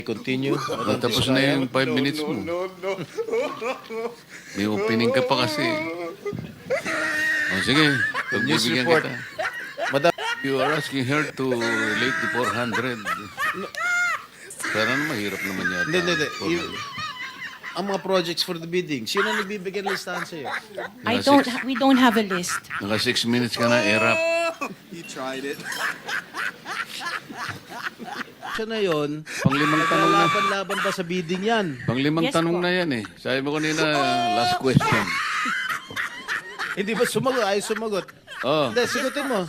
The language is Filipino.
Continue. Tapos na yung 5 minutes mo. May opening ka pa kasi. O sige, News pagbibigyan report. kita. Madam, You are asking her to relate the 400. Pero mahirap naman yata. hindi. Ang mga projects for the bidding, sino nagbibigyan listahan sa'yo? We don't have a list. Naka 6 minutes ka na, erap. You tried it. Siya na yun, Panglimang tanong na. laban pa sa bidding yan. Panglimang Yes tanong po. na yan eh. Sabi mo kanina, last question. Hindi ba sumagot? Ayaw sumagot. Oh. Hindi, sigutin mo.